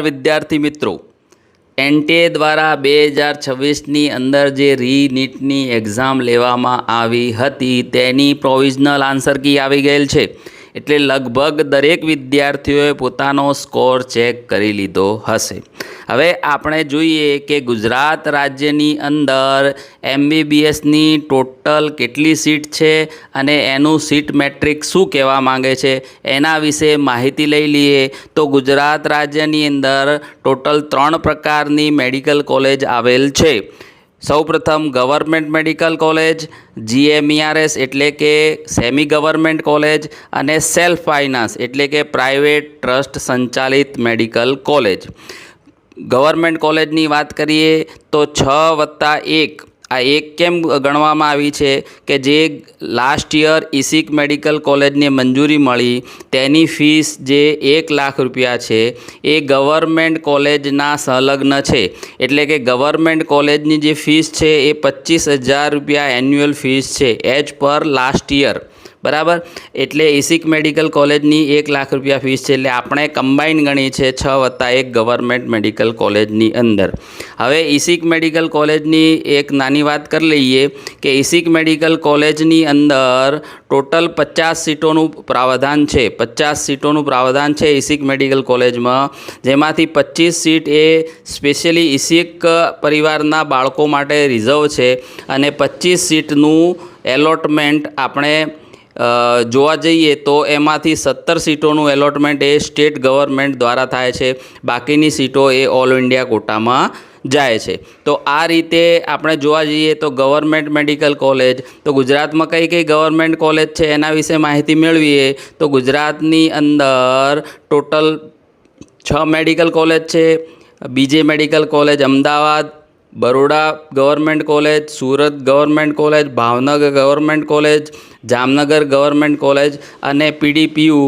વિદ્યાર્થી મિત્રો, એનટીએ દ્વારા 2026ની અંદર જે રીનીટની એક્ઝામ લેવામાં આવી હતી તેની પ્રોવિઝનલ આન્સર કી આવી ગયેલ છે. એટલે લગભગ દરેક વિદ્યાર્થીઓએ પોતાનો સ્કોર ચેક કરી લીધો હશે. હવે આપણે જોઈએ કે ગુજરાત રાજ્યની અંદર એમબીબીએસની ટોટલ કેટલી સીટ છે અને એનું સીટ મેટ્રિક શું કહેવા માંગે છે એના વિશે માહિતી લઈ લઈએ. તો ગુજરાત રાજ્યની અંદર ટોટલ 3 પ્રકારની મેડિકલ કોલેજ આવેલ છે. સૌપ્રથમ ગવર્મેન્ટ મેડિકલ કોલેજ, જીએમઈઆરએસ એટલે કે સેમી ગવર્મેન્ટ કોલેજ અને સેલ્ફ ફાઇનાન્સ એટલે કે પ્રાઇવેટ ટ્રસ્ટ સંચાલિત મેડિકલ કોલેજ. ગવર્મેન્ટ કોલેજની વાત કરીએ તો 6+1 આ એક કેમ ગણવામાં આવી છે કે જે લાસ્ટ યર ઇસિક મેડિકલ કોલેજને મંજૂરી મળી તેની ફીસ જે 1 લાખ રૂપિયા છે એ ગવર્મેન્ટ કોલેજના સંલગ્ન છે. એટલે કે ગવર્મેન્ટ કોલેજની જે ફીસ છે એ 25,000 રૂપિયા એન્યુઅલ ફીસ છે એઝ પર લાસ્ટ યર. બરાબર. એટલે ઇસિક મેડિકલ કોલેજની 1 લાખ રૂપિયા ફીસ છે. એટલે આપણે કમ્બાઈન ગણી છે 6+1 ગવર્મેન્ટ મેડિકલ કોલેજની અંદર. હવે ઇસિક મેડિકલ કોલેજની એક નાની વાત કરી લઈએ કે ઇસિક મેડિકલ કોલેજની અંદર ટોટલ 50 સીટોનું પ્રાવધાન છે. 50 સીટોનું પ્રાવધાન છે ઇસિક મેડિકલ કોલેજમાં, જેમાંથી 25 સીટ એ સ્પેશિયલી ઇસિક પરિવારના બાળકો માટે રિઝર્વ છે અને 25 સીટનું એલોટમેન્ટ આપણે જોવા જઈએ તો એમાંથી 17 સીટોનું એલોટમેન્ટ એ સ્ટેટ ગવર્મેન્ટ દ્વારા થાય છે. બાકીની સીટો એ ઓલ ઇન્ડિયા કોટામાં જાય છે. તો આ રીતે આપણે જોવા જઈએ તો ગવર્મેન્ટ મેડિકલ કોલેજ, તો ગુજરાતમાં કઈ કઈ ગવર્મેન્ટ કોલેજ છે એના વિશે માહિતી મેળવીએ. તો ગુજરાતની અંદર ટોટલ 6 મેડિકલ કોલેજ છે. બીજે medical college Ahmedabad, Baroda government college, Surat government college, Bhavnagar government college, Jamnagar government college અને પીડીપીયુ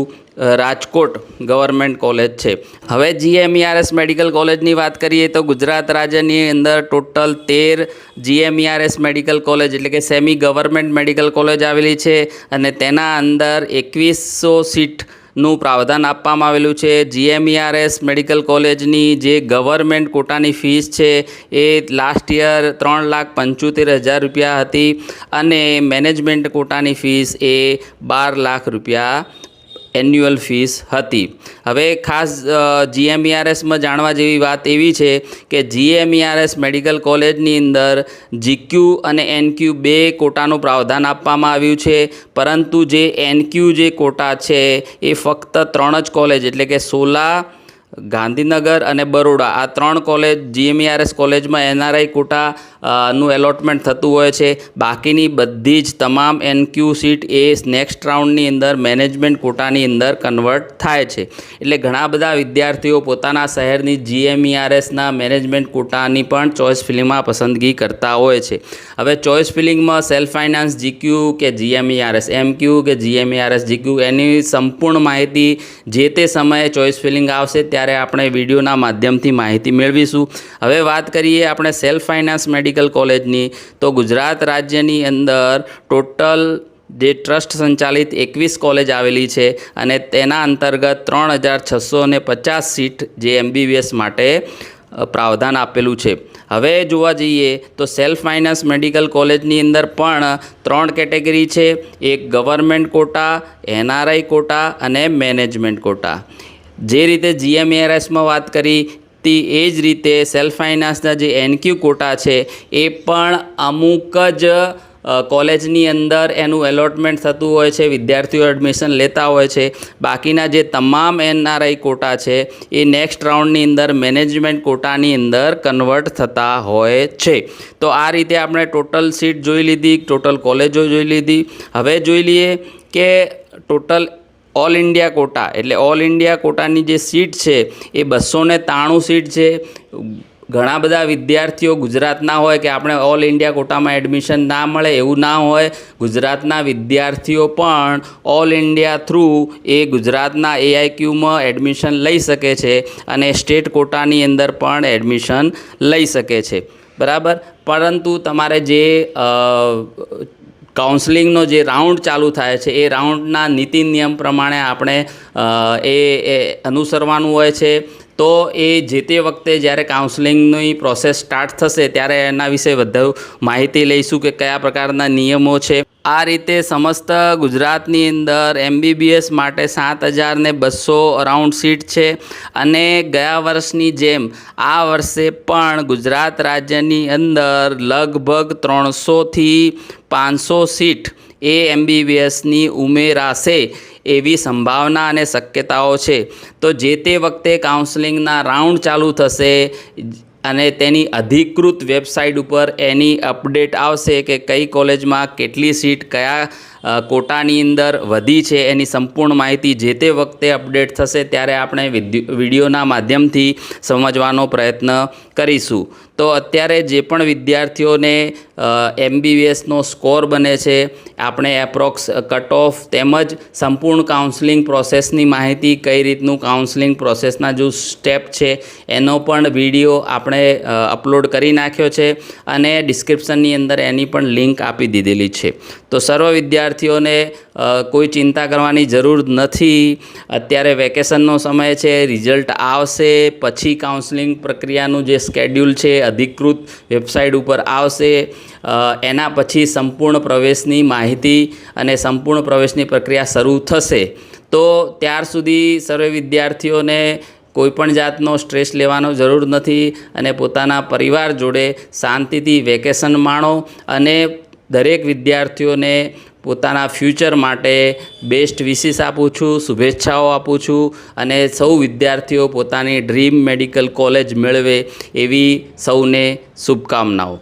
રાજકોટ ગવર્મેન્ટ કોલેજ છે. હવે જીએમઈઆરએસ મેડિકલ કોલેજની વાત કરીએ તો ગુજરાત રાજ્યની અંદર ટોટલ 13 જીએમઈઆરએસ મેડિકલ કોલેજ એટલે કે સેમી ગવર્મેન્ટ મેડિકલ કોલેજ આવેલી છે અને તેના અંદર 2100 સીટનું પ્રાવધાન આપવામાં આવેલું છે. જીએમઈઆરએસ મેડિકલ કોલેજની જે ગવર્મેન્ટ કોટાની ફીસ છે એ લાસ્ટ યર 3,75,000 રૂપિયા હતી અને મેનેજમેન્ટ કોટાની ફીસ એ 12 લાખ રૂપિયા એન્યુઅલ ફીસ હતી. હવે ખાસ જીએમઈઆરએસમાં જાણવા જેવી વાત એવી છે કે જીએમઈઆરએસ મેડિકલ કોલેજની અંદર જીક્યુ અને એનક્યુ 2 કોટાનું પ્રાવધાન આપવામાં આવ્યું છે, પરંતુ જે એનક્યુ જે કોટા છે એ ફક્ત 3 જ કોલેજ એટલે કે સોલા, ગાંધીનગર અને બરોડા આ 3 કોલેજ જીએમઈઆરએસ કોલેજમાં એનઆરઆઈ કોટા નું એલોટમેન્ટ થતું હોય છે. બાકીની બધી જ તમામ એનક્યુ સીટ એ નેક્સ્ટ રાઉન્ડની અંદર મેનેજમેન્ટ કોટાની અંદર કન્વર્ટ થાય છે. એટલે ઘણા બધા વિદ્યાર્થીઓ પોતાના શહેરની જીએમઈઆરએસના મેનેજમેન્ટ કોટાની પણ ચોઇસ ફિલિંગમાં પસંદગી કરતા હોય છે. હવે ચોઇસ ફિલિંગમાં સેલ્ફ ફાઇનાન્સ જીક્યુ કે જીએમઈઆરએસ એમક્યુ કે જીએમઈઆરએસ જીક્યુ એની સંપૂર્ણ માહિતી જે તે સમયે ચોઇસ ફિલિંગ આવશે ત્યારે આપણે વિડીયોના માધ્યમથી માહિતી મેળવીશું. હવે વાત કરીએ આપણે સેલ્ફ ફાઇનાન્સ મેડિકલ કોલેજની, તો ગુજરાત રાજ્યની અંદર ટોટલ જે ટ્રસ્ટ સંચાલિત 21 કોલેજ આવેલી છે અને તેના અંતર્ગત 3,650 સીટ જે એમબીબીએસ માટે પ્રાવધાન આપેલું છે. હવે જોવા જઈએ તો સેલ્ફ ફાઇનાન્સ મેડિકલ કોલેજની અંદર પણ 3 કેટેગરી છે. એક ગવર્મેન્ટ કોટા, એનઆરઆઈ કોટા અને મેનેજમેન્ટ કોટા. જે રીતે જીએમઈઆરએસમાં વાત કરી એ જ રીતે સેલ્ફ ફાઇનાન્સના જે એનક્યુ કોટા છે એ પણ અમુક જ કોલેજની અંદર એનું એલોટમેન્ટ થતું હોય છે, વિદ્યાર્થીઓ એડમિશન લેતા હોય છે. બાકીના જે તમામ એનઆરઆઈ કોટા છે એ નેક્સ્ટ રાઉન્ડની અંદર મેનેજમેન્ટ કોટાની અંદર કન્વર્ટ થતા હોય છે. તો આ રીતે આપણે ટોટલ સીટ જોઈ લીધી, ટોટલ કોલેજો જોઈ લીધી. હવે જોઈ લઈએ કે ટોટલ ઓલ ઇન્ડિયા કોટા એટલે ઓલ ઇન્ડિયા કોટાની જે સીટ છે એ 293 સીટ છે. ઘણા બધા વિદ્યાર્થીઓ ગુજરાતના હોય કે આપણે ઓલ ઇન્ડિયા કોટામાં એડમિશન ના મળે એવું ના હોય. ગુજરાતના વિદ્યાર્થીઓ પણ ઓલ ઇન્ડિયા થ્રુ એ ગુજરાતના એઆઈક્યુમાં એડમિશન લઈ શકે છે અને સ્ટેટ કોટાની અંદર પણ એડમિશન લઈ શકે છે. બરાબર. પરંતુ તમારે જે કાઉન્સેલિંગનો જે રાઉન્ડ ચાલુ થાય છે એ રાઉન્ડના નીતિ નિયમ પ્રમાણે આપણે એ અનુસરવાનું હોય છે. તો એ જે તે વખતે જ્યારે કાઉન્સેલિંગની પ્રોસેસ સ્ટાર્ટ થશે ત્યારે એના વિશે વધુ માહિતી લઈશું કે કયા પ્રકારના નિયમો છે. આ રીતે સમસ્ત ગુજરાતની અંદર MBBS માટે 7,200 અરાઉન્ડ સીટ છે અને ગયા વર્ષની જેમ આ વર્ષે પણ ગુજરાત રાજ્યની અંદર લગભગ 300થી 500 સીટ એ MBBSની ઉમેરાશે એવી સંભાવના અને શક્યતાઓ છે. તો જે તે વખતે કાઉન્સેલિંગના રાઉન્ડ ચાલુ થશે અને તેની અધિકૃત વેબસાઇટ ઉપર એની અપડેટ આવશે કે કઈ કોલેજમાં કેટલી સીટ કયા કોટાની અંદર વધી છે એની સંપૂર્ણ માહિતી જે તે વખતે અપડેટ થશે ત્યારે આપણે વિડીયોના માધ્યમથી સમજવાનો પ્રયત્ન કરીશું. તો અત્યારે જે પણ વિદ્યાર્થીઓને MBBSનો સ્કોર બને છે આપણે એપ્રોક્સ કટ ઓફ તેમજ સંપૂર્ણ કાઉન્સેલિંગ પ્રોસેસની માહિતી કઈ રીતનું કાઉન્સેલિંગ પ્રોસેસના જો સ્ટેપ છે એનો પણ વિડીયો આપણે અપલોડ કરી નાખ્યો છે અને ડિસ્ક્રિપ્શનની અંદર એની પણ લિંક આપી દીધેલી છે. તો સર્વ વિદ્યાર્થીઓને કોઈ ચિંતા કરવાની જરૂર નથી. અત્યારે વેકેશનનો સમય છે, રિઝલ્ટ આવશે પછી કાઉન્સેલિંગ પ્રક્રિયાનું જે સ્કેડ્યુલ છે અધિકૃત વેબસાઇટ ઉપર આવશે. એના પછી સંપૂર્ણ પ્રવેશની માહિતી અને સંપૂર્ણ પ્રવેશની પ્રક્રિયા શરૂ થશે. તો ત્યાર સુધી સર્વે વિદ્યાર્થીઓને કોઈપણ જાતનો સ્ટ્રેસ લેવાનો જરૂર નથી અને પોતાના પરિવાર જોડે શાંતિથી વેકેશન માણો અને દરેક વિદ્યાર્થીઓને પોતાના ફ્યુચર માટે બેસ્ટ વિશિસ આપું છું, શુભેચ્છાઓ આપું છું અને સૌ વિદ્યાર્થીઓ પોતાની ડ્રીમ મેડિકલ કોલેજ મેળવે એવી સૌને શુભકામનાઓ.